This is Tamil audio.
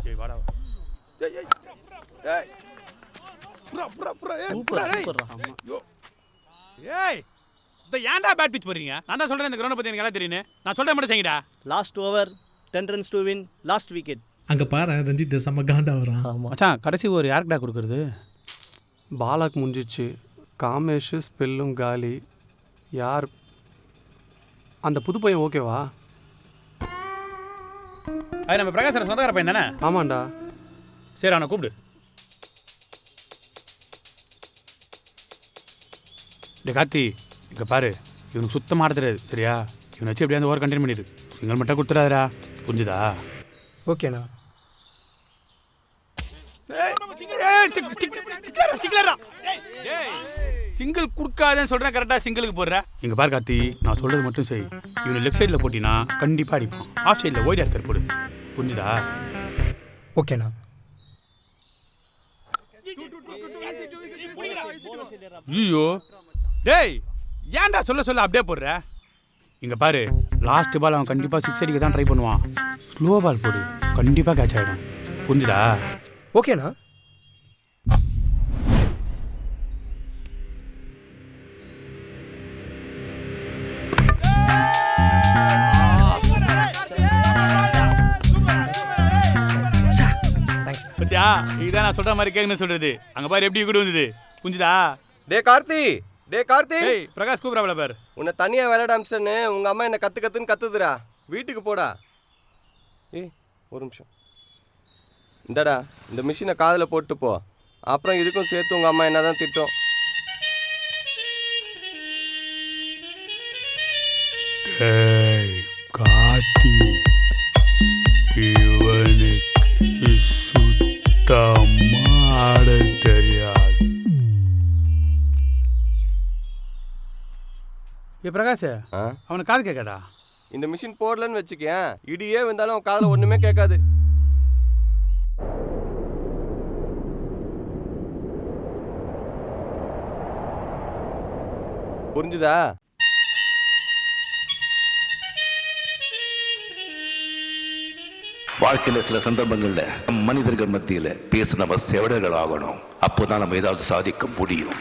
ஏய் வாடா. ஏய் ஏய் ஏய். ஏய் இந்த ஏன்டா பேட் பிச் போறீங்க? நான் தான் சொல்றேன் இந்த கிரவுண்ட் பத்தி எனக்கு எல்லாம் தெரியும். நான் சொல்றேன் மட்டும் செய்யுடா. Last over 10 runs to win, last wicket. அங்கே பாரு ரஞ்சித் செம்ம காண்டா வரான். ஆமாம் மச்சான் கடைசி ஒரு யாருக்குடா கொடுக்குறது? பாலாக்கு முடிஞ்சிச்சு. காமேஷ் ஸ்பெல்லும் காலி. யார் அந்த புது பையன் ஓகேவா? அது நம்ம பிரகாஷ் சார் சொந்தக்கார பையன் தானே? ஆமாண்டா. சரி அவனை கூப்பிடு. டே கார்த்தி இங்கே பாரு, இவனுக்கு சுத்தமாக ஆட தெரியாது சரியா? இவனை வச்சு எப்படியா அந்த ஓவர் கண்டினியூ பண்ணிடு. சிங்கிள் மட்டும் கொடுத்துடாதரா, புரிஞ்சுதா? ஓகேண்ணா. சிங்கிள் கொடுக்காதேன்னு சொல்கிறேன், கரெக்டாக சிங்கிளுக்கு போடுற. இங்கே பாரு கார்த்தி, நான் சொல்கிறது மட்டும் செய். இவனை லெஃப்ட் சைடில் போட்டினா கண்டிப்பாக அடிப்பான். ஆஃப் சைடில் ஓய்டா இருக்கிற போடு, புரிஞ்சுதா? ஓகேண்ணா. ஐயோ டேய் ஏன்டா சொல்ல அப்படியே போடுற? இங்கே பாரு, லாஸ்ட் பால் அவன் கண்டிப்பாக 6 அடிக்க தான் ட்ரை பண்ணுவான். ஸ்லோ பால் போடு, கண்டிப்பாக கேட்ச் ஆகிடும், புரிஞ்சுதா? ஓகேண்ணா. பத்தியா, இதுதான் நான் சொல்கிற மாதிரி கேட்கணும்னு சொல்கிறது. அங்கே பாரு எப்படி கூட வந்தது, புரிஞ்சுதா? டே கார்த்தி, டே கார்த்தி. ஏய் பிரகாஷ் கூப்பிட்றாப்ல பாரு. உன்னை தனியாக விளையாட அமிச்சன்னு உங்கள் அம்மா என்னை கற்றுன்னு கத்துதுடா. வீட்டுக்கு போடா. ஏய் ஒரு நிமிஷம். இந்தடா இந்த மிஷினை காதில் போட்டு போ. அப்புறம் இதுக்கும் சேர்த்து உங்கள் அம்மா என்ன தான் திட்டம். ஏய் கார்த்தி, இவனுக்கு சுத்தமாட தெரியாது. ஏ பிரகாஷ், அவனுக்கு காது கேட்காதா? இந்த மிஷின் போடலன்னு வச்சுக்கேன், இடியே வந்தாலும் அவன் காதில் ஒன்றுமே கேட்காது. புரிஞ்சுதா? வாழ்க்கையில சில சந்தர்ப்பங்கள்ல மனிதர்கள் மத்தியில பேச நம்ம செவடர்கள் ஆகணும். அப்போதான் நம்ம ஏதாவது சாதிக்க முடியும்.